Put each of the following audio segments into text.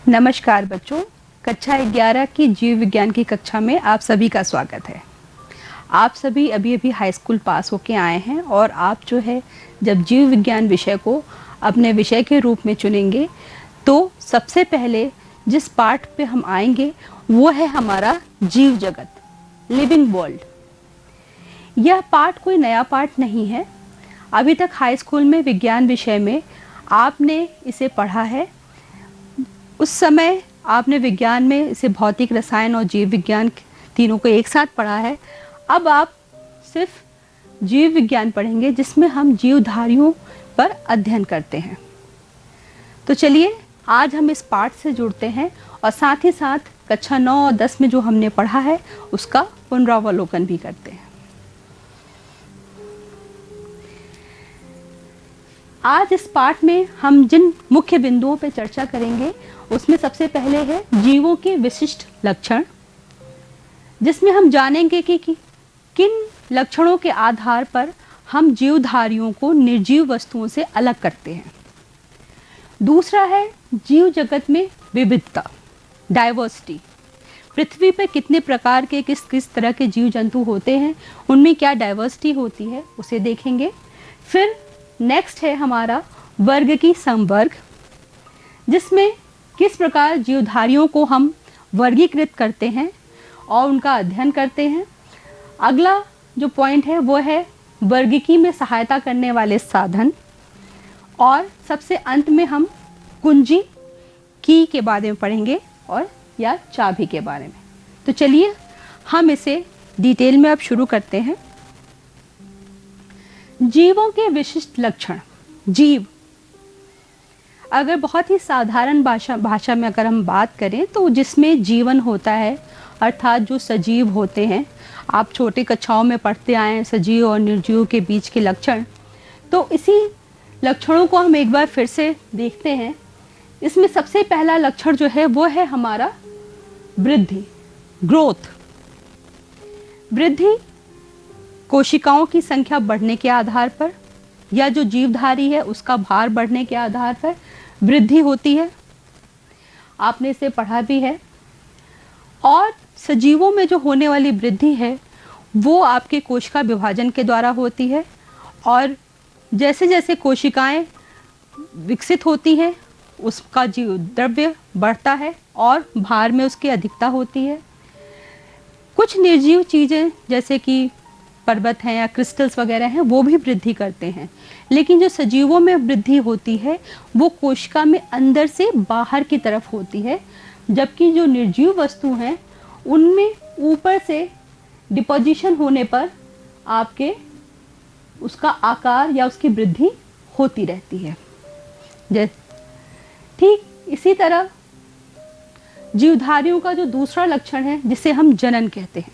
नमस्कार बच्चों, कक्षा 11 की जीव विज्ञान की कक्षा में आप सभी का स्वागत है। आप सभी अभी अभी हाई स्कूल पास होके आए हैं और आप जो है जब जीव विज्ञान विषय को अपने विषय के रूप में चुनेंगे तो सबसे पहले जिस पार्ट पे हम आएंगे वो है हमारा जीव जगत, लिविंग वर्ल्ड। यह पार्ट कोई नया पार्ट नहीं है। अभी तक हाई स्कूल में विज्ञान विषय में आपने इसे पढ़ा है। उस समय आपने विज्ञान में इसे भौतिक, रसायन और जीव विज्ञान तीनों को एक साथ पढ़ा है। अब आप सिर्फ जीव विज्ञान पढ़ेंगे जिसमें हम जीवधारियों पर अध्ययन करते हैं। तो चलिए आज हम इस पाठ से जुड़ते हैं और साथ ही साथ कक्षा 9 और 10 में जो हमने पढ़ा है उसका पुनरावलोकन भी करते हैं। आज इस पाठ में हम जिन मुख्य बिंदुओं पर चर्चा करेंगे उसमें सबसे पहले है जीवों के विशिष्ट लक्षण, जिसमें हम जानेंगे कि किन लक्षणों के आधार पर हम जीवधारियों को निर्जीव वस्तुओं से अलग करते हैं। दूसरा है जीव जगत में विविधता, डाइवर्सिटी। पृथ्वी पर कितने प्रकार के किस किस तरह के जीव जंतु होते हैं, उनमें क्या डाइवर्सिटी होती है, उसे देखेंगे। फिर नेक्स्ट है हमारा वर्ग की संवर्ग, जिसमें किस प्रकार जीवधारियों को हम वर्गीकृत करते हैं और उनका अध्ययन करते हैं। अगला जो पॉइंट है वो है वर्गीकी में सहायता करने वाले साधन, और सबसे अंत में हम कुंजी की के बारे में पढ़ेंगे और या चाबी के बारे में। तो चलिए हम इसे डिटेल में अब शुरू करते हैं। जीवों के विशिष्ट लक्षण। जीव, अगर बहुत ही साधारण भाषा में अगर हम बात करें तो जिसमें जीवन होता है, अर्थात जो सजीव होते हैं। आप छोटे कक्षाओं में पढ़ते आए हैं सजीव और निर्जीव के बीच के लक्षण। तो इसी लक्षणों को हम एक बार फिर से देखते हैं। इसमें सबसे पहला लक्षण जो है वो है हमारा वृद्धि, ग्रोथ। वृद्धि कोशिकाओं की संख्या बढ़ने के आधार पर या जो जीवधारी है उसका भार बढ़ने के आधार पर वृद्धि होती है। आपने इसे पढ़ा भी है। और सजीवों में जो होने वाली वृद्धि है वो आपके कोशिका विभाजन के द्वारा होती है, और जैसे जैसे कोशिकाएं विकसित होती हैं उसका जीव द्रव्य बढ़ता है और भार में उसकी अधिकता होती है। कुछ निर्जीव चीज़ें जैसे कि पर्वत हैं या क्रिस्टल्स वगैरह हैं वो भी वृद्धि करते हैं, लेकिन जो सजीवों में वृद्धि होती है वो कोशिका में अंदर से बाहर की तरफ होती है, जबकि जो निर्जीव वस्तु हैं उनमें ऊपर से डिपोजिशन होने पर आपके उसका आकार या उसकी वृद्धि होती रहती है। ठीक इसी तरह जीवधारियों का जो दूसरा लक्षण है जिसे हम जनन कहते हैं।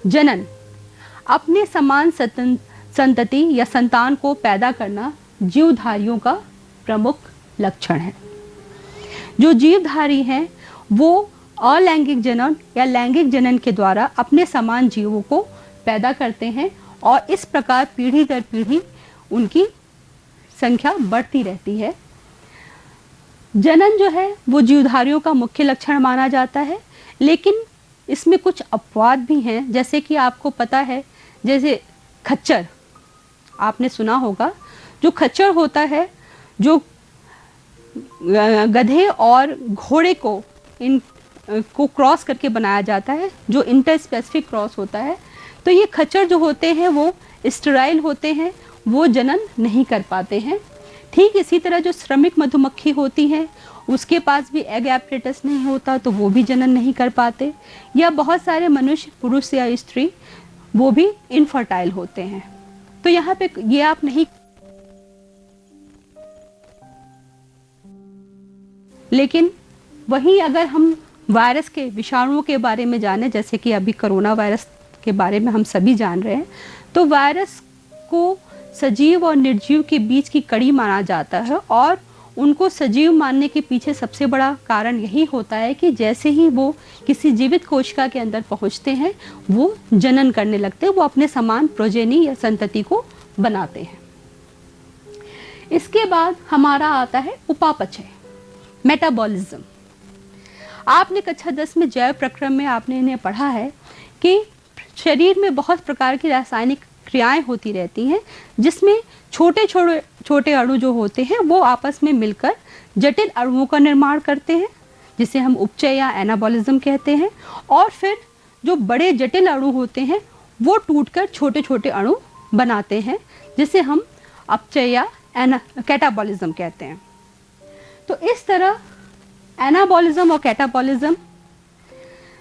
जनन, अपने समान संतति या संतान को पैदा करना जीवधारियों का प्रमुख लक्षण है। जो जीवधारी हैं वो अलैंगिक जनन या लैंगिक जनन के द्वारा अपने समान जीवों को पैदा करते हैं और इस प्रकार पीढ़ी दर पीढ़ी उनकी संख्या बढ़ती रहती है। जनन जो है वो जीवधारियों का मुख्य लक्षण माना जाता है, लेकिन इसमें कुछ अपवाद भी हैं। जैसे कि आपको पता है, जैसे खच्चर, आपने सुना होगा, जो खच्चर होता है जो गधे और घोड़े को को क्रॉस करके बनाया जाता है, जो इंटरस्पेसिफिक क्रॉस होता है। तो ये खच्चर जो होते हैं वो स्टेराइल होते हैं, वो जनन नहीं कर पाते हैं। ठीक इसी तरह जो श्रमिक मधुमक्खी होती हैं उसके पास भी एग एपरेटस नहीं होता, तो वो भी जनन नहीं कर पाते। या बहुत सारे मनुष्य, पुरुष या स्त्री, वो भी इनफर्टाइल होते हैं। तो यहाँ पे ये आप नहीं, लेकिन वहीं अगर हम वायरस के, विषाणुओं के बारे में जाने, जैसे कि अभी कोरोना वायरस के बारे में हम सभी जान रहे हैं, तो वायरस को सजीव और निर्जीव के बीच की कड़ी माना जाता है, और उनको सजीव मानने के पीछे सबसे बड़ा कारण यही होता है कि जैसे ही वो किसी जीवित कोशिका के अंदर पहुंचते हैं वो जनन करने लगते हैं, वो अपने समान प्रोजेनी या संतति को बनाते हैं। इसके बाद हमारा आता है उपापचय। मेटाबॉलिज्म। आपने कक्षा 10 में जैव प्रक्रम में आपने इन्हें पढ़ा है कि शरीर में बहुत प्रकार की रासायनिक क्रियाएं होती रहती हैं, जिसमें छोटे छोटे छोटे अणु जो होते हैं वो आपस में मिलकर जटिल अणुओं का निर्माण करते हैं, जिसे हम उपचय या एनाबॉलिज्म कहते हैं। और फिर जो बड़े जटिल अणु होते हैं वो टूटकर छोटे छोटे अणु बनाते हैं, जिसे हम अपचय या कैटाबॉलिज्म कहते हैं। तो इस तरह एनाबॉलिज्म और कैटाबॉलिज्म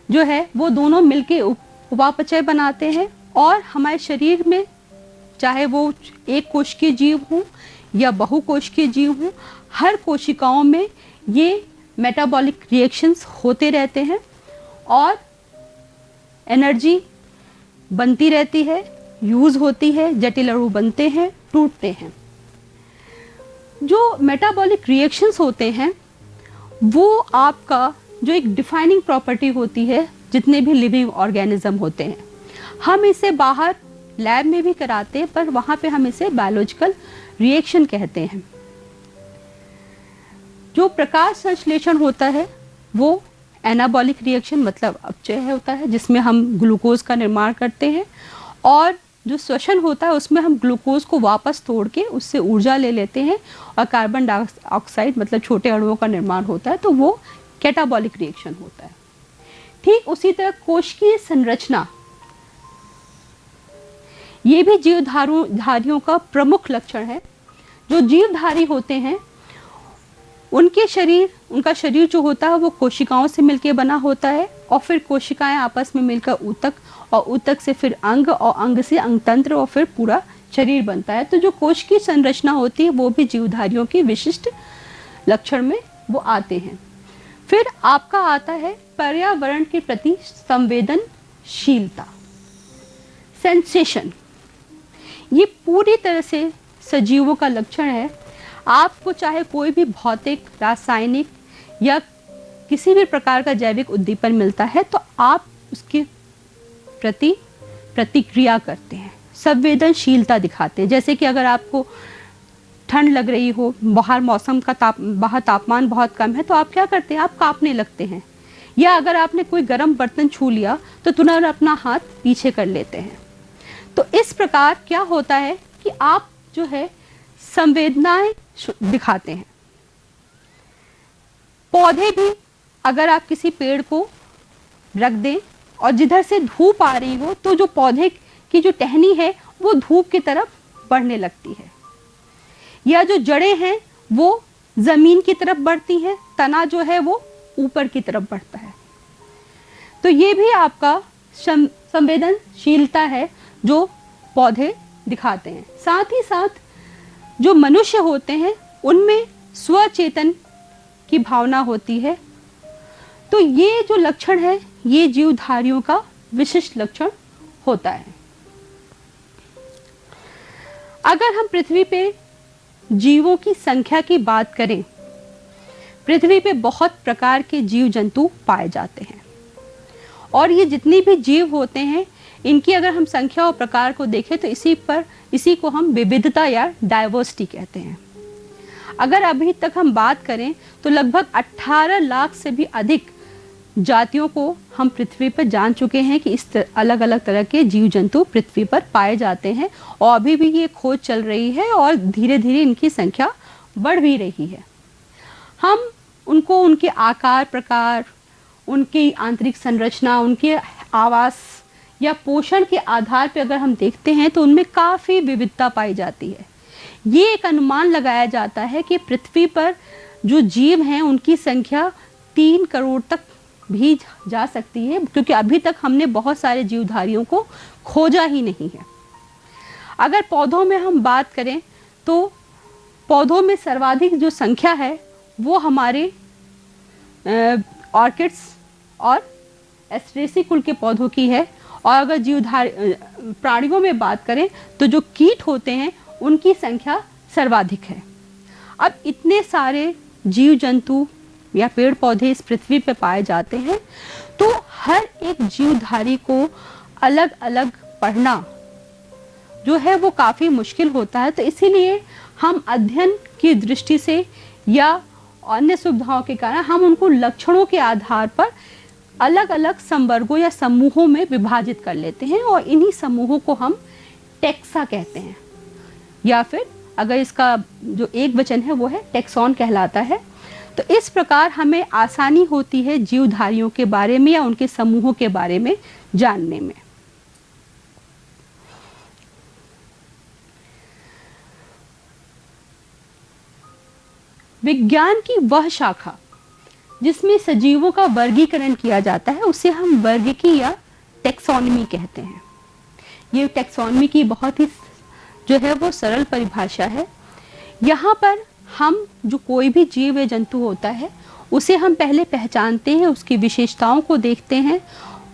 जो है वो दोनों मिलके उपापचय बनाते हैं, और हमारे शरीर में चाहे वो एक कोशिकीय जीव हो या बहुकोशिकीय जीव हो, हर कोशिकाओं में ये मेटाबॉलिक रिएक्शंस होते रहते हैं और एनर्जी बनती रहती है, यूज़ होती है, जटिल अणु बनते हैं, टूटते हैं। जो मेटाबॉलिक रिएक्शंस होते हैं वो आपका जो एक डिफाइनिंग प्रॉपर्टी होती है जितने भी लिविंग ऑर्गेनिज्म होते हैं। हम इसे बाहर लैब में भी कराते हैं, पर वहाँ पे हम इसे बायोलॉजिकल रिएक्शन कहते हैं। जो प्रकाश संश्लेषण होता है वो एनाबॉलिक रिएक्शन मतलब अपचय होता है, जिसमें हम ग्लूकोज का निर्माण करते हैं, और जो श्वसन होता है उसमें हम ग्लूकोज को वापस तोड़ के उससे ऊर्जा ले लेते हैं और कार्बन डाइऑक्साइड मतलब छोटे अणुओं का निर्माण होता है, तो वो कैटाबॉलिक रिएक्शन होता है। ठीक उसी तरह कोशिकीय संरचना ये भी जीवधारियों का प्रमुख लक्षण है। जो जीवधारी होते हैं उनका शरीर जो होता है वो कोशिकाओं से मिलकर बना होता है, और फिर कोशिकाएं आपस में मिलकर ऊतक, और ऊतक से फिर अंग, और अंग से अंगतंत्र, और फिर पूरा शरीर बनता है। तो जो कोश की संरचना होती है वो भी जीवधारियों के विशिष्ट लक्षण में वो आते हैं। फिर आपका आता है पर्यावरण के प्रति संवेदनशीलता, सेंसेशन। ये पूरी तरह से सजीवों का लक्षण है। आपको चाहे कोई भी भौतिक, रासायनिक या किसी भी प्रकार का जैविक उद्दीपन मिलता है तो आप उसके प्रति प्रतिक्रिया करते हैं, संवेदनशीलता दिखाते हैं। जैसे कि अगर आपको ठंड लग रही हो, बाहर तापमान बहुत कम है, तो आप क्या करते हैं, आप कांपने लगते हैं। या अगर आपने कोई गर्म बर्तन छू लिया तो तुरंत अपना हाथ पीछे कर लेते हैं। तो इस प्रकार क्या होता है कि आप जो है संवेदनाएं दिखाते हैं। पौधे भी अगर आप किसी पेड़ को रख दें और जिधर से धूप आ रही हो तो जो पौधे की जो टहनी है वो धूप की तरफ बढ़ने लगती है, या जो जड़ें हैं वो जमीन की तरफ बढ़ती हैं, तना जो है वो ऊपर की तरफ बढ़ता है। तो ये भी आपका संवेदनशीलता है जो पौधे दिखाते हैं। साथ ही साथ जो मनुष्य होते हैं उनमें स्वचेतन की भावना होती है। तो ये जो लक्षण है ये जीवधारियों का विशिष्ट लक्षण होता है। अगर हम पृथ्वी पे जीवों की संख्या की बात करें, पृथ्वी पे बहुत प्रकार के जीव जंतु पाए जाते हैं, और ये जितनी भी जीव होते हैं इनकी अगर हम संख्या और प्रकार को देखें तो इसी को हम विविधता या डाइवर्सिटी कहते हैं। अगर अभी तक हम बात करें तो लगभग 18 लाख से भी अधिक जातियों को हम पृथ्वी पर जान चुके हैं कि इस अलग अलग तरह के जीव जंतु पृथ्वी पर पाए जाते हैं, और अभी भी ये खोज चल रही है और धीरे धीरे इनकी संख्या बढ़ भी रही है। हम उनको उनके आकार प्रकार, उनकी आंतरिक संरचना, उनके आवास या पोषण के आधार पर अगर हम देखते हैं तो उनमें काफ़ी विविधता पाई जाती है। ये एक अनुमान लगाया जाता है कि पृथ्वी पर जो जीव हैं उनकी संख्या 3 करोड़ तक भी जा सकती है, क्योंकि अभी तक हमने बहुत सारे जीवधारियों को खोजा ही नहीं है। अगर पौधों में हम बात करें तो पौधों में सर्वाधिक जो संख्या है वो हमारे ऑर्किड्स और एस्ट्रेसी कुल के पौधों की है। और अगर प्राणियों में बात करें तो जो कीट होते हैं उनकी संख्या सर्वाधिक है। अब इतने सारे जीव जंतु या पेड़ पौधे इस पृथ्वी पर पाए जाते हैं, तो हर एक जीवधारी को अलग अलग पढ़ना जो है वो काफ़ी मुश्किल होता है। तो इसीलिए हम अध्ययन की दृष्टि से या अन्य सुविधाओं के कारण हम उनको लक्षणों के आधार पर अलग अलग संवर्गों या समूहों में विभाजित कर लेते हैं और इन्हीं समूहों को हम टैक्सा कहते हैं, या फिर अगर इसका जो एक वचन है वो है टैक्सॉन कहलाता है। तो इस प्रकार हमें आसानी होती है जीवधारियों के बारे में या उनके समूहों के बारे में जानने में। विज्ञान की वह शाखा जिसमें सजीवों का वर्गीकरण किया जाता है उसे हम वर्गीकी या टैक्सोनॉमी कहते हैं। ये टैक्सोनॉमी की बहुत ही जो है वो सरल परिभाषा है। यहाँ पर हम जो कोई भी जीव या जंतु होता है उसे हम पहले पहचानते हैं, उसकी विशेषताओं को देखते हैं,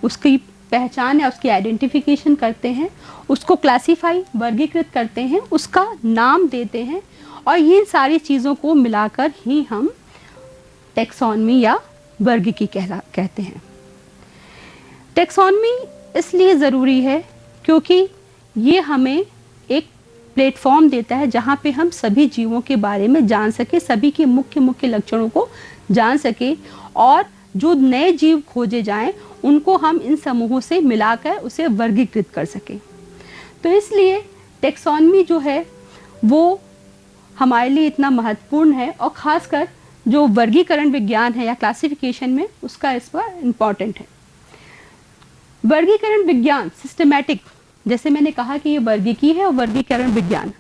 उसकी पहचान या उसकी आइडेंटिफिकेशन करते हैं, उसको क्लासीफाई वर्गीकृत करते हैं, उसका नाम देते हैं और ये सारी चीज़ों को मिलाकर ही हम टैक्सोनॉमी या वर्गीकी कहते हैं। टैक्सोनॉमी इसलिए ज़रूरी है क्योंकि ये हमें एक प्लेटफॉर्म देता है जहाँ पे हम सभी जीवों के बारे में जान सके, सभी के मुख्य मुख्य लक्षणों को जान सके और जो नए जीव खोजे जाएं उनको हम इन समूहों से मिलाकर उसे वर्गीकृत कर सकें। तो इसलिए टैक्सोनॉमी जो है वो हमारे लिए इतना महत्वपूर्ण है और ख़ासकर जो वर्गीकरण विज्ञान है या क्लासिफिकेशन में उसका इस पर इम्पॉर्टेंट है। वर्गीकरण विज्ञान सिस्टमैटिक, जैसे मैंने कहा कि ये वर्गीकी है और वर्गीकरण विज्ञान,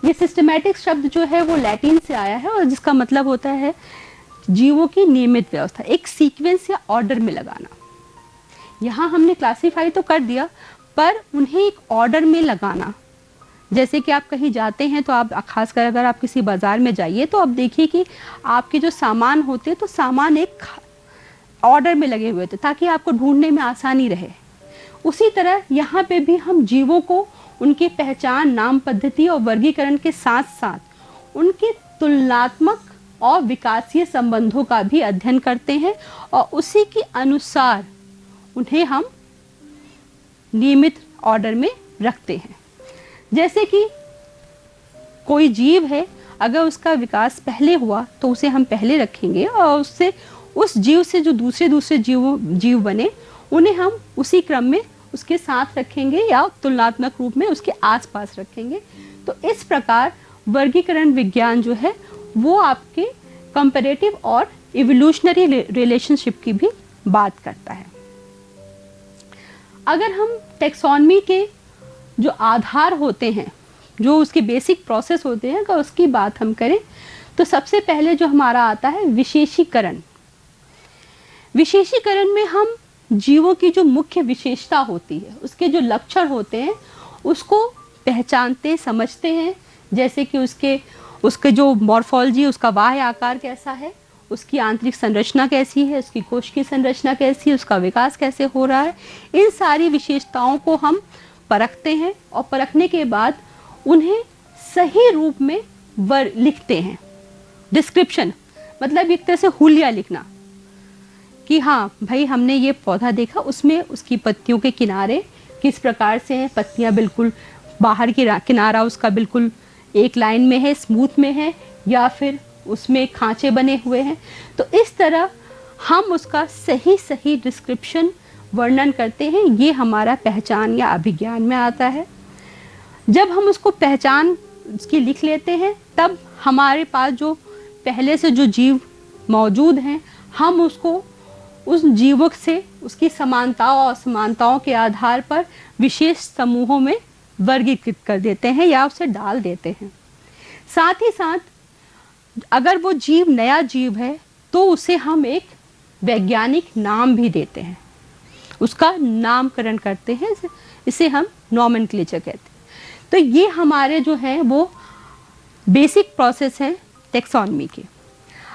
ये सिस्टमैटिक शब्द जो है वो लैटिन से आया है और जिसका मतलब होता है जीवों की नियमित व्यवस्था, एक सीक्वेंस या ऑर्डर में लगाना। यहाँ हमने क्लासीफाई तो कर दिया पर उन्हें एक ऑर्डर में लगाना। जैसे कि आप कहीं जाते हैं तो आप खासकर अगर आप किसी बाज़ार में जाइए तो आप देखिए कि आपके जो सामान होते हैं तो सामान एक ऑर्डर में लगे हुए थे ताकि आपको ढूंढने में आसानी रहे। उसी तरह यहाँ पे भी हम जीवों को उनकी पहचान, नाम पद्धति और वर्गीकरण के साथ साथ उनके तुलनात्मक और विकासीय संबंधों का भी अध्ययन करते हैं और उसी के अनुसार उन्हें हम नियमित ऑर्डर में रखते हैं। जैसे कि कोई जीव है, अगर उसका विकास पहले हुआ तो उसे हम पहले रखेंगे और उससे उस जीव से जो दूसरे जीव बने उन्हें हम उसी क्रम में उसके साथ रखेंगे या तुलनात्मक रूप में उसके आसपास रखेंगे। तो इस प्रकार वर्गीकरण विज्ञान जो है वो आपके कंपैरेटिव और इवोल्यूशनरी रिलेशनशिप की भी बात करता है। अगर हम टैक्सोनॉमी के जो आधार होते हैं, जो उसके बेसिक प्रोसेस होते हैं, अगर उसकी बात हम करें तो सबसे पहले जो हमारा आता है विशेषीकरण। विशेषीकरण में हम जीवों की जो मुख्य विशेषता होती है, उसके जो लक्षण होते हैं उसको पहचानते समझते हैं। जैसे कि उसके जो मॉर्फोलॉजी, उसका बाह्य आकार कैसा है, उसकी आंतरिक संरचना कैसी है, उसकी कोशिकीय संरचना कैसी है, उसका विकास कैसे हो रहा है, इन सारी विशेषताओं को हम परखते हैं और परखने के बाद उन्हें सही रूप में लिखते हैं। डिस्क्रिप्शन मतलब एक तरह से हुलिया लिखना कि हाँ भाई हमने ये पौधा देखा, उसमें उसकी पत्तियों के किनारे किस प्रकार से हैं, पत्तियां बिल्कुल बाहर की किनारा उसका बिल्कुल एक लाइन में है, स्मूथ में है, या फिर उसमें खांचे बने हुए हैं। तो इस तरह हम उसका सही डिस्क्रिप्शन वर्णन करते हैं। ये हमारा पहचान या अभिज्ञान में आता है। जब हम उसको पहचान उसकी लिख लेते हैं तब हमारे पास जो पहले से जो जीव मौजूद हैं हम उसको उस जीवों से उसकी समानताओं और असमानताओं के आधार पर विशेष समूहों में वर्गीकृत कर देते हैं या उसे डाल देते हैं। साथ ही साथ अगर वो जीव नया जीव है तो उसे हम एक वैज्ञानिक नाम भी देते हैं, उसका नामकरण करते हैं, इसे हम नॉमेनक्लेचर कहते हैं। तो ये हमारे जो हैं वो बेसिक प्रोसेस हैं टैक्सोनॉमी के।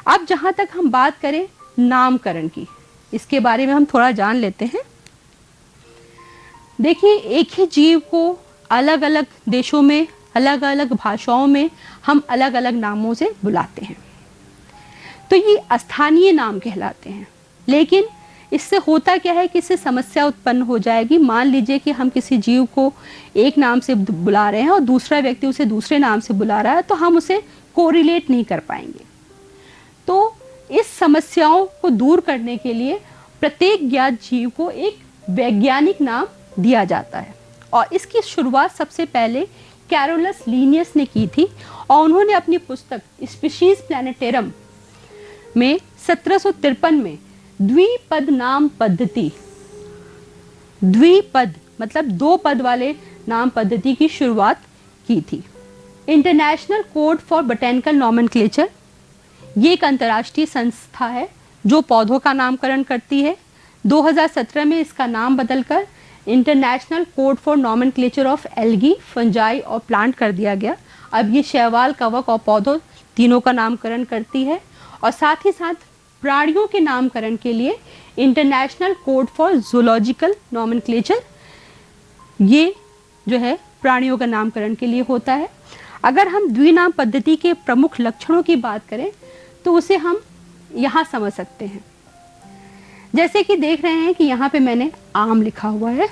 अब जहाँ तक हम बात करें नामकरण की, इसके बारे में हम थोड़ा जान लेते हैं। देखिए, एक ही जीव को अलग अलग देशों में, अलग अलग भाषाओं में हम अलग अलग नामों से बुलाते हैं, तो ये स्थानीय नाम कहलाते हैं। लेकिन इससे होता क्या है कि इससे समस्या उत्पन्न हो जाएगी। मान लीजिए कि हम किसी जीव को एक नाम से बुला रहे हैं और दूसरा व्यक्ति उसे दूसरे नाम से बुला रहा है, तो हम उसे कोरिलेट नहीं कर पाएंगे। तो इस समस्याओं को दूर करने के लिए प्रत्येक ज्ञात जीव को एक वैज्ञानिक नाम दिया जाता है। और इसकी शुरुआत सबसे पहले कैरोलस लीनियस ने की थी और उन्होंने अपनी पुस्तक स्पीशीज प्लैनेटेरम में 1753 में द्विपद नाम पद्धति, द्विपद मतलब दो पद वाले नाम पद्धति की शुरुआत की थी। International code for botanical nomenclature ये एक अंतर्राष्ट्रीय संस्था है जो पौधों का नामकरण करती है। 2017 में इसका नाम बदलकर international code for nomenclature of algae, fungi और प्लांट कर दिया गया। अब ये शैवाल, कवक और पौधों तीनों का नामकरण करती है। और साथ ही साथ प्राणियों के नामकरण के लिए international code for zoological nomenclature, ये जो है प्राणियों का नामकरण के लिए होता है। अगर हम द्विनाम पद्धति के प्रमुख लक्षणों की बात करें तो उसे हम यहाँ समझ सकते हैं। जैसे कि देख रहे हैं कि यहाँ पे मैंने आम लिखा हुआ है।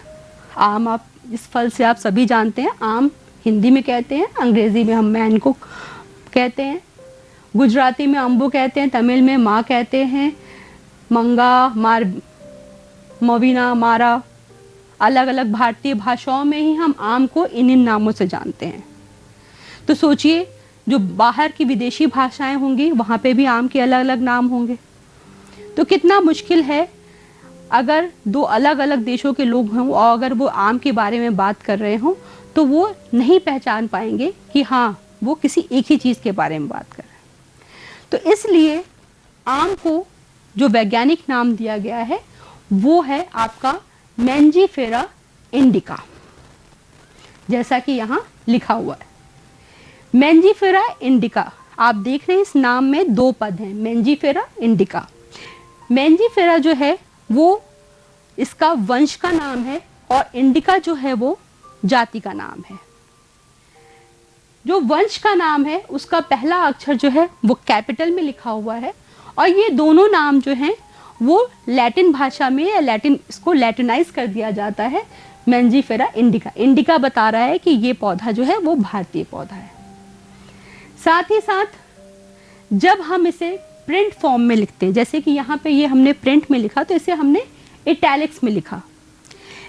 आम, आप इस फल से आप सभी जानते हैं, आम हिंदी में कहते हैं, अंग्रेजी में हम मैन को कहते हैं, गुजराती में अम्बू कहते हैं, तमिल में माँ कहते हैं, मंगा, मार, मवीना, मारा, अलग अलग भारतीय भाषाओं में ही हम आम को इन नामों से जानते हैं। तो सोचिए जो बाहर की विदेशी भाषाएं होंगी वहाँ पे भी आम के अलग अलग नाम होंगे। तो कितना मुश्किल है अगर दो अलग अलग देशों के लोग हों और अगर वो आम के बारे में बात कर रहे हों तो वो नहीं पहचान पाएंगे कि हाँ वो किसी एक ही चीज़ के बारे में बात कर रहे हैं। तो इसलिए आम को जो वैज्ञानिक नाम दिया गया है वो है आपका मैंजीफेरा इंडिका, जैसा कि यहाँ लिखा हुआ है। मैंजीफेरा इंडिका, आप देख रहे हैं इस नाम में दो पद हैं, मैंजीफेरा इंडिका। मैंजीफेरा जो है वो इसका वंश का नाम है और इंडिका जो है वो जाति का नाम है। जो वंश का नाम है उसका पहला अक्षर जो है वो कैपिटल में लिखा हुआ है और ये दोनों नाम जो हैं वो लैटिन भाषा में या लैटिन, इसको लैटिनाइज कर दिया जाता है मैंजीफेरा इंडिका। इंडिका बता रहा है कि ये पौधा जो है वो भारतीय पौधा है। साथ ही साथ जब हम इसे प्रिंट फॉर्म में लिखते हैं, जैसे कि यहाँ पे ये हमने प्रिंट में लिखा तो इसे हमने इटैलिक्स में लिखा,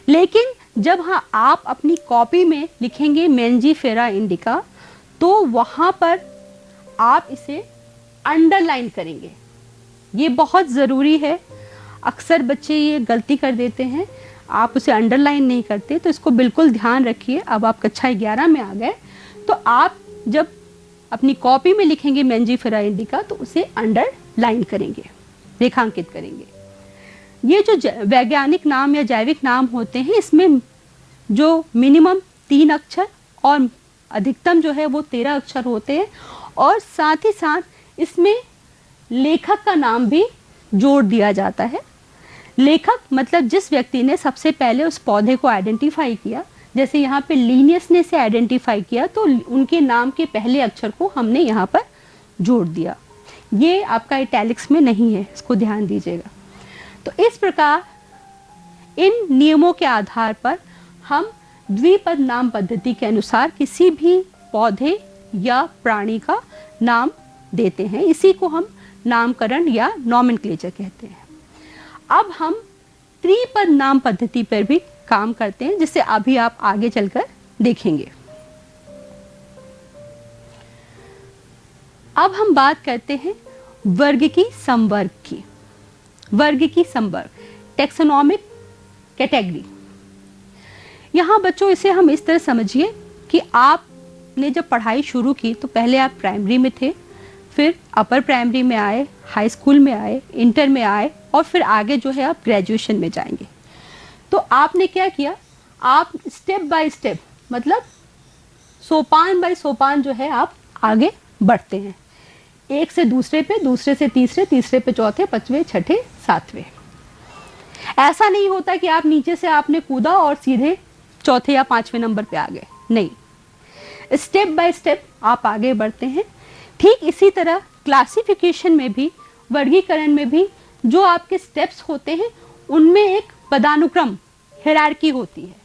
लेकिन जब हाँ आप अपनी कॉपी में लिखेंगे मैंजीफेरा इंडिका तो वहाँ पर आप इसे अंडरलाइन करेंगे। ये बहुत ज़रूरी है, अक्सर बच्चे ये गलती कर देते हैं, आप उसे अंडरलाइन नहीं करते, तो इसको बिल्कुल ध्यान रखिए। अब आप कक्षा 11 में आ गए तो आप जब अपनी कॉपी में लिखेंगे मैंजीफेरा इंडिका तो उसे अंडरलाइन करेंगे, रेखांकित करेंगे। ये जो वैज्ञानिक नाम या जैविक नाम होते हैं इसमें जो मिनिमम 3 अक्षर और अधिकतम जो है वो 13 अक्षर होते हैं और साथ ही साथ इसमें लेखक का नाम भी जोड़ दिया जाता है। लेखक मतलब जिस व्यक्ति ने सबसे पहले उस पौधे को आइडेंटिफाई किया, जैसे यहाँ पे लीनियस ने इसे आइडेंटिफाई किया तो उनके नाम के पहले अक्षर को हमने यहाँ पर जोड़ दिया। ये आपका इटैलिक्स में नहीं है, इसको ध्यान दीजिएगा। तो इस प्रकार इन नियमों के आधार पर हम द्विपद नाम पद्धति के अनुसार किसी भी पौधे या प्राणी का नाम देते हैं। इसी को हम नामकरण या नॉमेनक्लेचर कहते हैं। अब हम त्रिपद नाम पद्धति पर भी काम करते हैं, जिसे अभी आप आगे चलकर देखेंगे। अब हम बात करते हैं वर्ग की संवर्ग की। वर्ग की संवर्ग, टेक्सोनोमिक कैटेगरी। यहाँ बच्चों इसे हम इस तरह समझिए कि आपने जब पढ़ाई शुरू की तो पहले आप प्राइमरी में थे, फिर अपर प्राइमरी में आए, हाई स्कूल में आए, इंटर में आए और फिर आगे जो है आप ग्रेजुएशन में जाएंगे। तो आपने क्या किया, आप स्टेप बाय स्टेप मतलब सोपान बाय सोपान जो है आप आगे बढ़ते हैं, एक से दूसरे पे, दूसरे से तीसरे, तीसरे पे चौथे, पांचवें, छठे, सातवें। ऐसा नहीं होता कि आप नीचे से आपने कूदा और सीधे चौथे या पांचवें नंबर पे आ गए, नहीं, स्टेप बाय स्टेप आप आगे बढ़ते हैं। ठीक इसी तरह क्लासिफिकेशन में भी, वर्गीकरण में भी जो आपके स्टेप्स होते हैं उनमें एक पदानुक्रम, हायरार्की होती है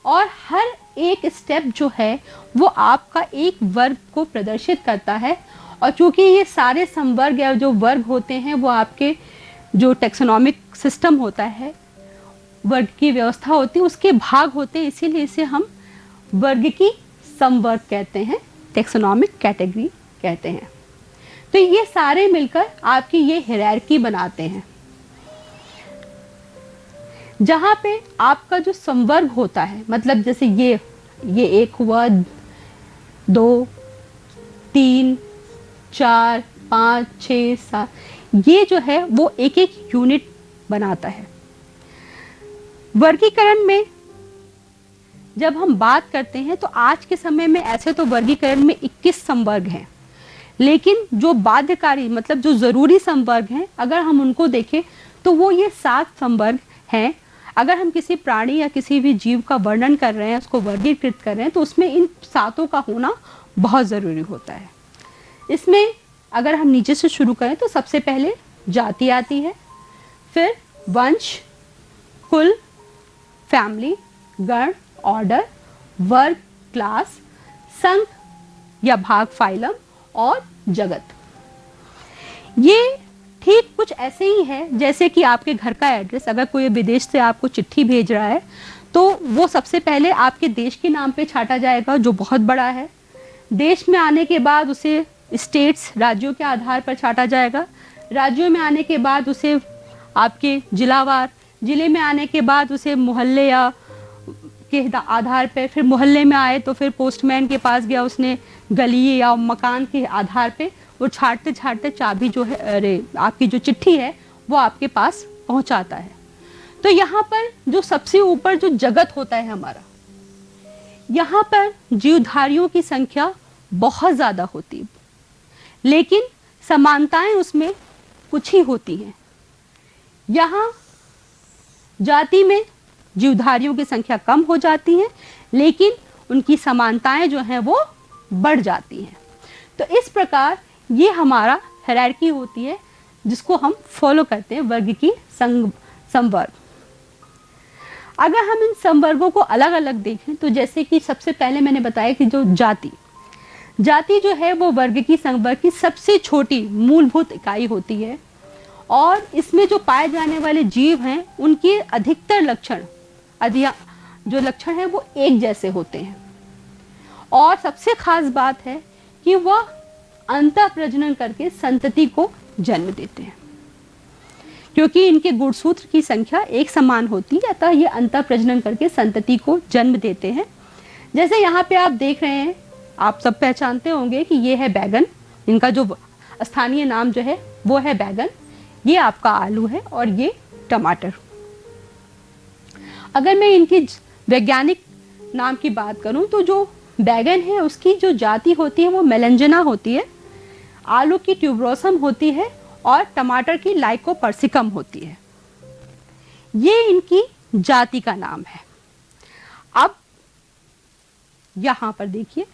और हर एक स्टेप जो है वो आपका एक वर्ग को प्रदर्शित करता है। और चूंकि ये सारे संवर्ग या जो वर्ग होते हैं वो आपके जो टेक्सोनॉमिक सिस्टम होता है, वर्ग की व्यवस्था होती है, उसके भाग होते हैं, इसीलिए इसे हम वर्ग की समवर्ग कहते हैं, टेक्सोनॉमिक कैटेगरी कहते हैं। तो ये सारे मिलकर आपकी ये हायरार्की बनाते हैं, जहां पे आपका जो संवर्ग होता है, मतलब जैसे ये एक हुआ, 2, 3, 4, 5, 6, 7, ये जो है वो एक एक यूनिट बनाता है। वर्गीकरण में जब हम बात करते हैं तो आज के समय में ऐसे तो वर्गीकरण में 21 संवर्ग हैं, लेकिन जो बाध्यकारी मतलब जो जरूरी संवर्ग हैं, अगर हम उनको देखें तो वो ये 7 संवर्ग हैं। अगर हम किसी प्राणी या किसी भी जीव का वर्णन कर रहे हैं, उसको वर्गीकृत कर रहे हैं, तो उसमें इन 7 का होना बहुत ज़रूरी होता है। इसमें अगर हम नीचे से शुरू करें तो सबसे पहले जाति आती है, फिर वंश, कुल, फैमिली, गण, ऑर्डर, वर्ग, क्लास, संघ या भाग, फाइलम और जगत। ये ठीक कुछ ऐसे ही है जैसे कि आपके घर का एड्रेस, अगर कोई विदेश से आपको चिट्ठी भेज रहा है तो वो सबसे पहले आपके देश के नाम पे छाटा जाएगा, जो बहुत बड़ा है। देश में आने के बाद उसे स्टेट्स, राज्यों के आधार पर छाटा जाएगा। राज्यों में आने के बाद उसे आपके जिलावार, जिले में आने के बाद उसे मोहल्ले या के आधार पर, फिर मोहल्ले में आए तो फिर पोस्टमैन के पास गया, उसने गली या मकान के आधार पे वो छाटते छाटते चाबी जो है, अरे आपकी जो चिट्ठी है वो आपके पास पहुंचाता है। तो यहाँ पर जो सबसे ऊपर जो जगत होता है हमारा, यहाँ पर जीवधारियों की संख्या बहुत ज़्यादा होती है, लेकिन समानताएं उसमें कुछ ही होती हैं। यहाँ जाति में जीवधारियों की संख्या कम हो जाती है, लेकिन उनकी समानताएं जो हैं वो बढ़ जाती हैं। तो इस प्रकार ये हमारा हायरार्की होती है जिसको हम फॉलो करते हैं, वर्ग की संवर्ग। अगर हम इन संवर्गों को अलग अलग देखें तो जैसे कि सबसे पहले मैंने बताया कि जो जाति जो है वो वर्ग की संवर्ग की सबसे छोटी मूलभूत इकाई होती है, और इसमें जो पाए जाने वाले जीव हैं उनके अधिकतर लक्षण जो लक्षण है वो एक जैसे होते हैं। और सबसे खास बात है कि वह अंतः प्रजनन करके संतति को जन्म देते हैं, क्योंकि इनके गुणसूत्र की संख्या एक समान होती है, अतः ये अंतः प्रजनन करके संतति को जन्म देते हैं। जैसे यहाँ पे आप देख रहे हैं, आप सब पहचानते होंगे कि ये है बैगन, इनका जो स्थानीय नाम जो है वो है बैगन, ये आपका आलू है और ये टमाटर। अगर मैं इनकी वैज्ञानिक नाम की बात करूं तो जो बैगन है उसकी जो जाति होती है वो मेलेंजिना होती है, आलू की ट्यूबरोसम होती है और टमाटर की लाइकोपर्सिकम होती है। ये इनकी जाति का नाम है। अब यहाँ पर देखिए,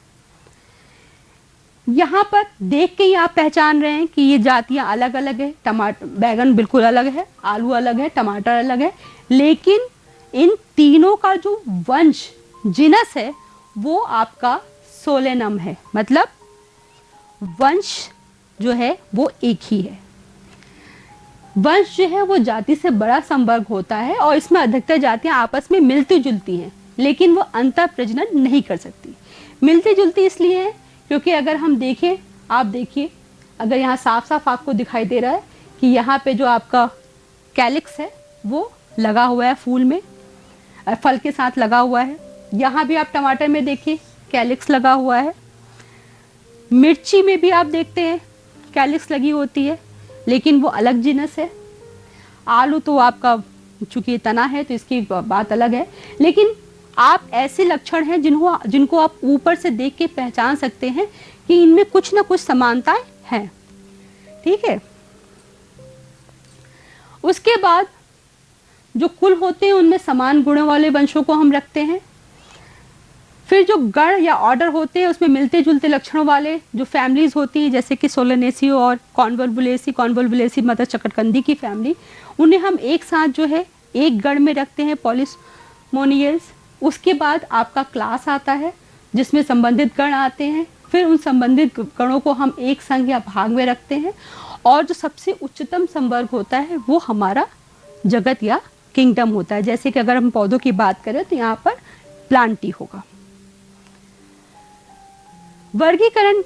यहाँ पर देख के ही आप पहचान रहे हैं कि ये जातियां अलग अलग है। टमाटर, बैगन बिल्कुल अलग है, आलू अलग है, टमाटर अलग है, लेकिन इन तीनों का जो वंश जिनस है वो आपका सोलेनम है, मतलब वंश जो है वो एक ही है। वंश जो है वो जाति से बड़ा संवर्ग होता है और इसमें अधिकतर जातियां आपस में मिलती जुलती हैं, लेकिन वो अंतः प्रजनन नहीं कर सकती। मिलती जुलती इसलिए है क्योंकि अगर हम देखें, आप देखिए, अगर यहाँ साफ साफ आपको दिखाई दे रहा है कि यहाँ पे जो आपका कैलिक्स है वो लगा हुआ है फूल में, फल के साथ लगा हुआ है। यहाँ भी आप टमाटर में देखिए कैलिक्स लगा हुआ है, मिर्ची में भी आप देखते हैं कैलिक्स लगी होती है, लेकिन वो अलग जिनस है। आलू तो आपका चूंकि तना है तो इसकी बात अलग है, लेकिन आप ऐसे लक्षण हैं जिनको आप ऊपर से देख के पहचान सकते हैं कि इनमें कुछ ना कुछ समानताएं हैं। ठीक है, उसके बाद जो कुल होते हैं उनमें समान गुणों वाले वंशों को हम रखते हैं। फिर जो गण या ऑर्डर होते हैं उसमें मिलते जुलते लक्षणों वाले जो फैमिलीज होती हैं, जैसे कि सोलेनेसी और कॉन्वोल्वुलेसी मतलब चकटकंदी की फैमिली, उन्हें हम एक साथ जो है एक गण में रखते हैं, पॉलिसमोनियल्स। उसके बाद आपका क्लास आता है जिसमें संबंधित कण आते हैं। फिर उन संबंधित कणों को हम एक संघ या भाग में रखते हैं और जो सबसे उच्चतम संवर्ग होता है वो हमारा जगत या किंगडम होता है। जैसे कि अगर हम पौधों की बात करें तो यहाँ पर प्लांटी होगा। वर्गीकरण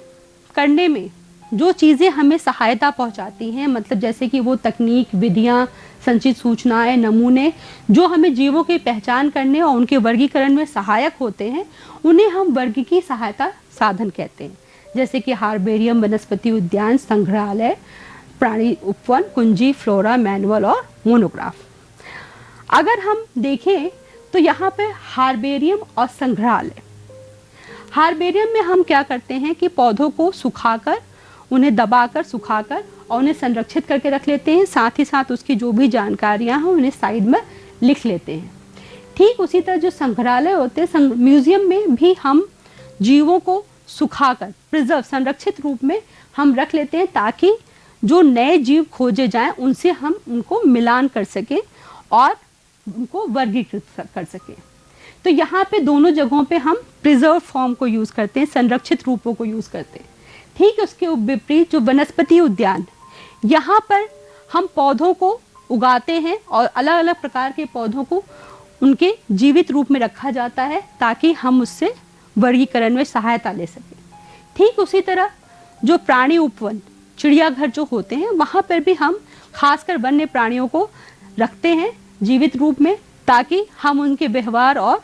करने में जो चीज़ें हमें सहायता पहुंचाती हैं, मतलब जैसे कि वो तकनीक, विधियां, संचित सूचनाएं, नमूने जो हमें जीवों की पहचान करने और उनके वर्गीकरण में सहायक होते हैं, उन्हें हम वर्गीकी सहायता साधन कहते हैं। जैसे कि हार्बेरियम, वनस्पति उद्यान, संग्रहालय, प्राणी उपवन, कुंजी, फ्लोरा मैनुअल और मोनोग्राफ। अगर हम देखें तो यहाँ पे हार्बेरियम और संग्रहालय, हार्बेरियम में हम क्या करते हैं कि पौधों को सुखाकर, उन्हें दबाकर, सुखाकर और उन्हें संरक्षित करके रख लेते हैं। साथ ही साथ उसकी जो भी जानकारियां हैं उन्हें साइड में लिख लेते हैं। ठीक उसी तरह जो संग्रहालय होते हैं, म्यूजियम में भी हम जीवों को सुखाकर, प्रिजर्व, संरक्षित रूप में हम रख लेते हैं ताकि जो नए जीव खोजे जाएं उनसे हम उनको मिलान कर सकें और उनको वर्गीकृत कर सकें। तो यहाँ पे दोनों जगहों पे हम प्रिजर्व फॉर्म को यूज़ करते हैं, संरक्षित रूपों को यूज़ करते हैं। ठीक उसके विपरीत जो वनस्पति उद्यान, यहाँ पर हम पौधों को उगाते हैं और अलग अलग प्रकार के पौधों को उनके जीवित रूप में रखा जाता है ताकि हम उससे वर्गीकरण में सहायता ले सकें। ठीक उसी तरह जो प्राणी उपवन, चिड़ियाघर जो होते हैं, वहाँ पर भी हम खासकर वन्य प्राणियों को रखते हैं जीवित रूप में ताकि हम उनके व्यवहार और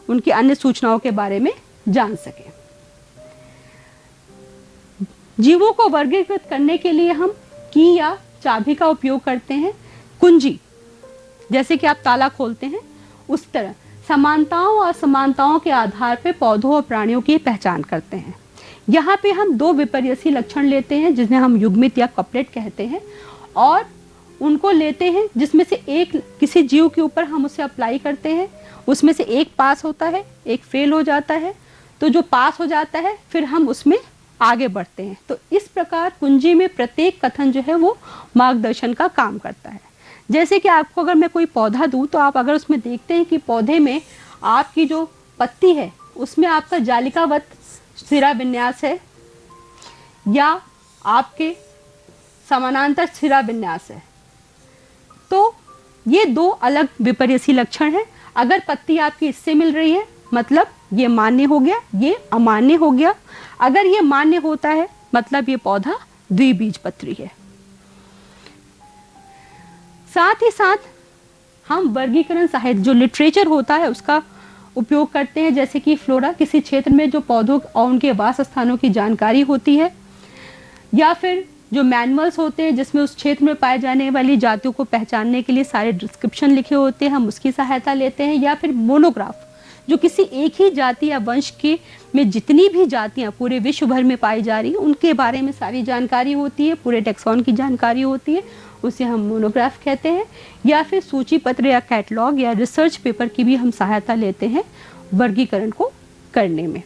उनकी अन्य सूचनाओं के बारे में जान सकें। जीवों को वर्गीकृत करने के लिए हम की या चाबी का उपयोग करते हैं। कुंजी, जैसे कि आप ताला खोलते हैं, उस तरह समानताओं और असमानताओं के आधार पर पौधों और प्राणियों की पहचान करते हैं। यहाँ पे हम दो विपर्ययी लक्षण लेते हैं जिन्हें हम युग्मित या कपलेट कहते हैं और उनको लेते हैं जिसमें से एक किसी जीव के ऊपर हम उसे अप्लाई करते हैं, उसमें से एक पास होता है, एक फेल हो जाता है। तो जो पास हो जाता है फिर हम उसमें आगे बढ़ते हैं। तो इस प्रकार कुंजी में प्रत्येक कथन जो है वो मार्गदर्शन का काम करता है। जैसे कि आपको अगर मैं कोई पौधा दूं तो आप अगर उसमें देखते हैं कि पौधे में आपकी जो पत्ती है उसमें आपका जालिकावत सिरा विन्यास है या आपके समानांतर सिरा विन्यास है, तो ये दो अलग विपर्ययी लक्षण हैं। अगर पत्ती आपकी इससे मिल रही है मतलब ये मान्य हो गया, ये अमान्य हो गया। अगर ये मान्य होता है मतलब ये पौधा द्विबीजपत्री है। साथ ही साथ हम वर्गीकरण साहित्य जो लिटरेचर होता है उसका उपयोग करते हैं। जैसे कि फ्लोरा, किसी क्षेत्र में जो पौधों और उनके वास स्थानों की जानकारी होती है, या फिर जो मैनुअल्स होते हैं जिसमें उस क्षेत्र में पाए जाने वाली जातियों को पहचानने के लिए सारे डिस्क्रिप्शन लिखे होते हैं, हम उसकी सहायता लेते हैं। या फिर मोनोग्राफ, जो किसी एक ही जाति या वंश के में जितनी भी जातियां पूरे विश्व भर में पाई जा रही हैं उनके बारे में सारी जानकारी होती है, पूरे टेक्सॉन की जानकारी होती है, उसे हम मोनोग्राफ कहते हैं। या फिर सूची पत्र या कैटलॉग या रिसर्च पेपर की भी हम सहायता लेते हैं वर्गीकरण को करने में।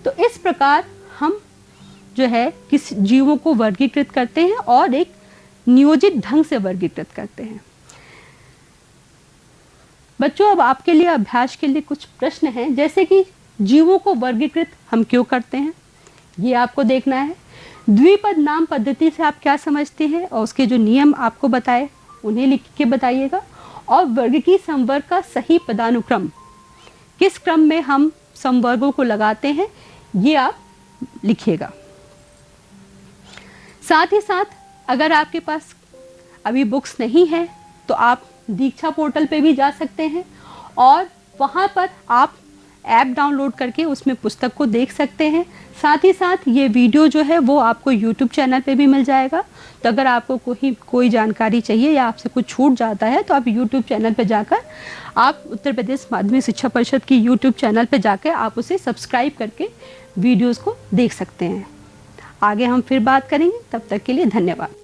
तो इस प्रकार हम जो है किस जीवों को वर्गीकृत करते हैं और एक नियोजित ढंग से वर्गीकृत करते हैं। बच्चों, अब आपके लिए अभ्यास के लिए कुछ प्रश्न हैं। जैसे कि जीवों को वर्गीकृत हम क्यों करते हैं, ये आपको देखना है। द्विपद नाम पद्धति से आप क्या समझते हैं और उसके जो नियम आपको बताए उन्हें लिख के बताइएगा। और वर्गीकी संवर्ग का सही पदानुक्रम, किस क्रम में हम संवर्गों को लगाते हैं, ये आप लिखिएगा। साथ ही साथ अगर आपके पास अभी बुक्स नहीं है तो आप दीक्षा पोर्टल पे भी जा सकते हैं और वहाँ पर आप ऐप डाउनलोड करके उसमें पुस्तक को देख सकते हैं। साथ ही साथ ये वीडियो जो है वो आपको यूट्यूब चैनल पे भी मिल जाएगा। तो अगर आपको कोई जानकारी चाहिए या आपसे कुछ छूट जाता है तो आप यूट्यूब चैनल पे जाकर आप उत्तर प्रदेश माध्यमिक शिक्षा परिषद की यूट्यूब चैनल पे जाकर आप उसे सब्सक्राइब करके वीडियोज़ को देख सकते हैं। आगे हम फिर बात करेंगे, तब तक के लिए धन्यवाद।